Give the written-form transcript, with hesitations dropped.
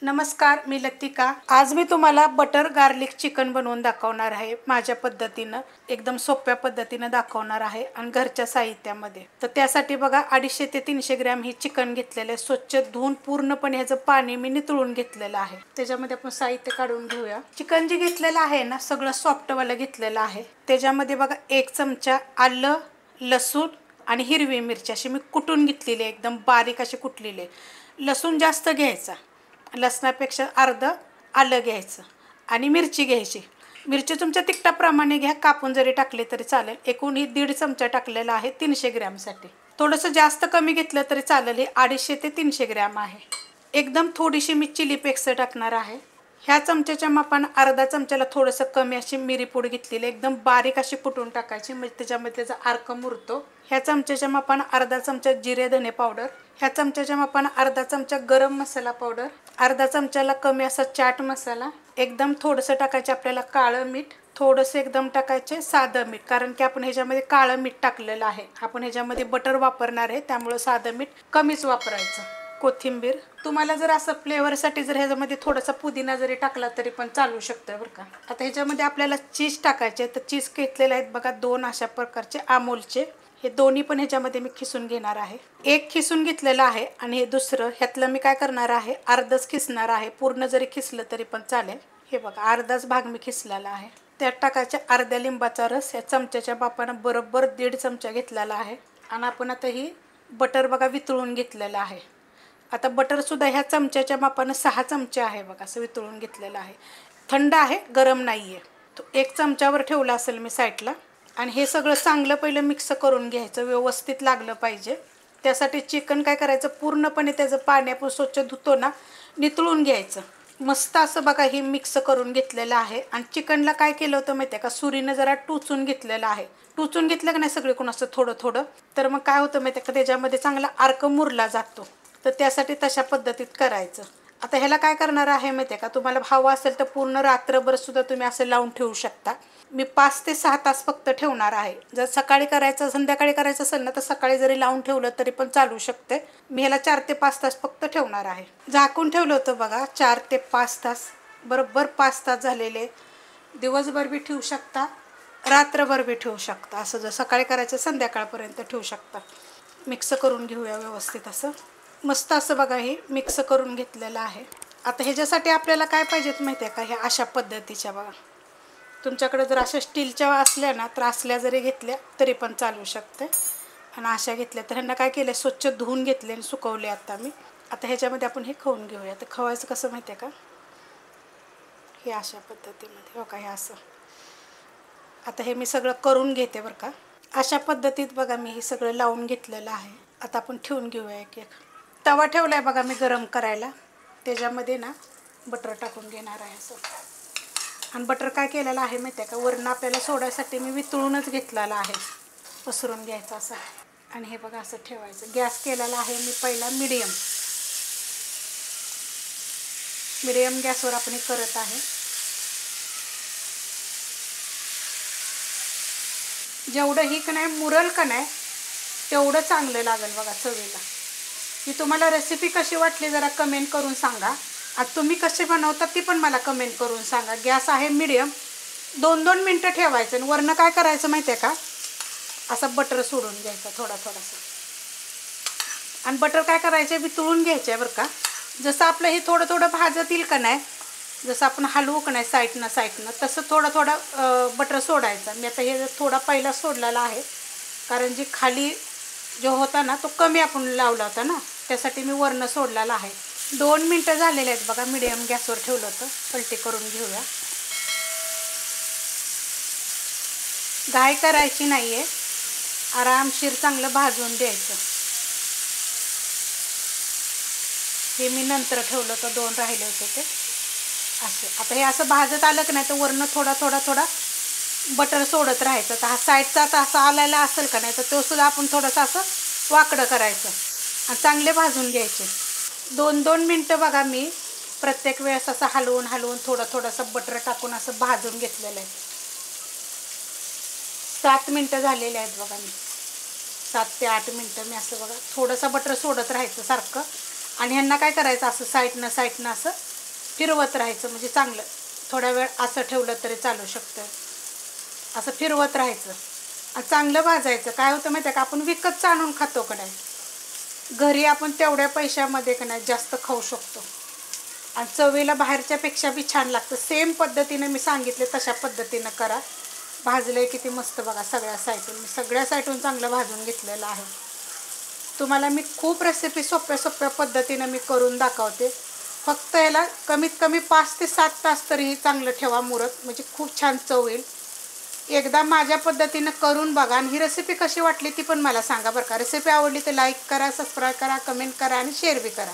नमस्कार, मी लतिका। आज मी तुम्हाला बटर गार्लिक चिकन बनवून दाखवणार आहे। माझ्या पद्धतीने एकदम सोप्या पद्धतीने दाखवणार आहे आणि घरच्या साहित्यामध्ये। तर त्यासाठी बघा 250 ते 300 ग्रॅम ही चिकन घेतलेले, स्वच्छ धुवून पूर्णपणे ह्याचं पाणी मी नितळून घेतलेलं आहे। त्याच्यामध्ये आपण साहित्य काढून घेऊया। चिकन जे घेतलेलं आहे ना, सगळं सॉफ्ट वाला घेतलेलं आहे। त्याच्यामध्ये बघा 1 चमचा आलं, लसूण आणि हिरवी मिरची अशी मी कुटून घेतलेली आहे, एकदम बारीक अशी कुटलेली आहे। लसूण जास्त घ्यायचा, लसणापेक्षा अर्ध आलं घ्यायचं आणि मिरची घ्यायची। मिरची तुमच्या तिखटाप्रमाणे घ्या, कापून जरी टाकले तरी चालेल। एकूण ही 1.5 चमचा टाकलेला आहे 300 ग्रॅमसाठी। थोडंसं जास्त कमी घेतलं तरी चालेल, हे 250 ते 300 ग्रॅम आहे। एकदम थोडीशी मी चिली फ्लेक्स टाकणार आहे। ह्या चमच्याच्या मापाने अर्धा चमच्याला थोडंसं कमी अशी मिरीपूड घेतलेली, एकदम बारीक अशी कुटून टाकायची, म्हणजे त्याच्यामध्ये त्याचा अर्क मुरतो। ह्या चमच्याच्या मापाने अर्धा चमचा जिरे धने पावडर, ह्या चमच्याच्या मापाने अर्धा चमचा गरम मसाला पावडर, अर्धा चमच्याला कमी असा चाट मसाला, एकदम थोडंसं टाकायचे आपल्याला काळं मीठ, थोडंसं एकदम टाकायचे साधं मीठ, कारण की आपण ह्याच्यामध्ये काळं मीठ टाकलेलं आहे। आपण ह्याच्यामध्ये बटर वापरणार आहे, त्यामुळे साधं मीठ कमीच वापरायचं। कोथिंबीर, तुम्हाला जर असं फ्लेवरसाठी जर ह्याच्यामध्ये थोडासा पुदिना जरी टाकला तरी पण चालू शकतं बरं का। आता ह्याच्यामध्ये आपल्याला चीज टाकायचे, तर चीज घेतलेले आहेत बघा 2 अशा प्रकारचे अमूलचे। हे दोन्ही पण ह्याच्यामध्ये मी खिसून घेणार आहे। एक खिसून घेतलेलं आहे आणि हे दुसरं, ह्यातलं मी काय करणार आहे, अर्धच खिसणार आहे। पूर्ण जरी खिसलं तरी पण चालेल। हे बघा अर्धाच भाग मी खिसलेला आहे। त्यात टाकायचे अर्ध्या लिंबाचा रस, या चमच्याच्या मापाने बरोबर 1.5 चमचा घेतलेला आहे। आणि आपण आता ही बटर बघा वितळून घेतलेलं आहे। आता बटर सुद्धा ह्या चमच्याच्या मापाने 6 चमचे आहे बघा, असं वितळून घेतलेलं आहे। थंड आहे, गरम नाही आहे। तो 1 चमच्यावर ठेवला असेल मी साईडला। आणि हे सगळं चांगलं पहिलं मिक्स करून घ्यायचं, व्यवस्थित लागलं पाहिजे। त्यासाठी चिकन काय करायचं, पूर्णपणे त्याचं पाणी आपण स्वच्छ धुतो ना, नितळून घ्यायचं। मस्त असं बघा हे मिक्स करून घेतलेलं आहे। आणि चिकनला काय केलं होतं माहिती आहे का, सुरीनं जरा टुचून घेतलेलं आहे। टुचून घेतलं का नाही सगळीकडून असं थोडं थोडं, तर मग काय होतं माहिती आहे का, त्याच्यामध्ये चांगला अर्क मुरला जातो। तर त्यासाठी तशा पद्धतीत करायचं। आता ह्याला काय करणार आहे माहिती आहे का, तुम्हाला हवं असेल तर पूर्ण रात्रभर सुद्धा तुम्ही असं लावून ठेवू शकता। मी 5 ते 6 तास फक्त ठेवणार आहे। जर सकाळी करायचं संध्याकाळी करायचं असेल ना, तर सकाळी जरी लावून ठेवलं तरी पण चालू शकते। मी ह्याला 4 ते 5 तास फक्त ठेवणार आहे। झाकून ठेवलं होतं बघा 4 ते 5 तास, बरोबर 5 तास झालेले। दिवसभर बी ठेवू शकता, रात्रभर बी ठेवू शकता। असं जर सकाळी करायचं संध्याकाळपर्यंत ठेवू शकता। मिक्स करून घेऊया व्यवस्थित असं। मस्त असं बघा हे मिक्स करून घेतलेलं आहे। आता ह्याच्यासाठी आपल्याला काय पाहिजेत माहिती आहे का, ह्या अशा पद्धतीच्या बघा, तुमच्याकडे जर अशा स्टीलच्या असल्या ना, तर असल्या जरी घेतल्या तरी पण चालू शकते। आणि अशा घेतल्या तर ह्यांना काय केलं, स्वच्छ धुवून घेतले आणि सुकवले आता मी। आता ह्याच्यामध्ये आपण हे खवून घेऊया। तर खवायचं कसं माहिती आहे का, हे अशा पद्धतीमध्ये हो का, हे असं। आता हे मी सगळं करून घेते बरं का। अशा पद्धतीत बघा मी हे सगळं लावून घेतलेलं आहे। आता आपण ठेवून घेऊया एक एक। तवा ठेवलाय बघा मी गरम करायला, त्याच्यामध्ये ना बटर टाकून घेणार आहे असं। आणि बटर काय केलेलं आहे माहिती आहे का, वरून आपल्याला सोडायसाठी मी वितळूनच घेतलेला आहे, पसरून घ्यायचं असं। आणि हे बघा असं ठेवायचं। गॅस केलेला आहे मी पहिला मीडियम गॅसवर आपण हे करत आहे। जेवढं ही का नाही मुरल का नाही, तेवढं चांगलं लागेल बघा चवीला। ही तुम्हाला रेसिपी कशी वाटली जरा कमेंट करून सांगा। आता तुम्ही कसे बनवता ती पण मला कमेंट करून सांगा। गॅस आहे मीडियम, 2-2 मिनटं ठेवायचं आणि वरनं काय करायचं माहिती आहे का, असं बटर सोडून घ्यायचं थोडा थोडासा। आणि बटर काय करायचे, वितळून घ्यायचे बरं का। जसं आपलं हे थोडं थोडं भाजत येईल का नाही, जसं आपण हलवू का नाही साईडनं तसं थोडं थोडं बटर सोडायचं। मी आता हे थोडा पहिला सोडलेला आहे, कारण जी खाली जो होता ना तो कमी आपण लावला होता ना, त्यासाठी मी वरनं सोडलेला आहे। 2 मिनटं झालेले आहेत बघा, मीडियम गॅसवर ठेवलं होतं। पलटी करून घेऊया। घाई करायची नाही आहे, आरामशीर चांगलं भाजून द्यायचं। हे मी नंतर ठेवलं होतं, 2 राहिले होते ते असे। आता हे असं भाजत आलं की नाही, तर वरनं थोडा बटर सोडत राहायचं। तर हा साईडचा आता असा आलेला असेल का नाही, तर तो सुद्धा आपण थोडंसं असं वाकडं करायचं आणि चांगले भाजून घ्यायचे। 2-2 मिनटं बघा मी प्रत्येक वेळेस असं हलवून थोडंसं बटर टाकून असं भाजून घेतलेलं आहे। 7 मिनटं झालेले आहेत बघा मी, 7 ते 8 मिनटं मी असं बघा थोडंसं बटर सोडत राहायचं सारखं आणि ह्यांना काय करायचं, असं साईडनं असं फिरवत राहायचं, म्हणजे चांगलं थोडा वेळ असं ठेवलं तरी चालू शकतं. असं फिरवत राहायचं आणि चांगलं भाजायचं. काय होतं माहिती आहे का, आपण विकतच आणून खातो का नाही, घरी आपण तेवढ्या पैशामध्ये का नाही जास्त खाऊ शकतो आणि चवीला बाहेरच्यापेक्षा बी छान लागतं. सेम पद्धतीने मी सांगितले तशा पद्धतीनं करा. भाजलं आहे किती मस्त बघा सगळ्या साईडून. मी सगळ्या साईडून चांगलं भाजून घेतलेलं आहे. तुम्हाला मी खूप रेसिपी सोप्या पद्धतीनं मी करून दाखवते. फक्त याला कमीत कमी 5 ते 7 तास तरी चांगलं ठेवा मुरत, म्हणजे खूप छान चव येईल. एकदा माझ्या पद्धतीनं करून बघा आणि ही रेसिपी कशी वाटली ती पण मला सांगा बरं का. रेसिपी आवडली तर लाईक करा, सबस्क्राईब करा, कमेंट करा आणि शेअर बी करा.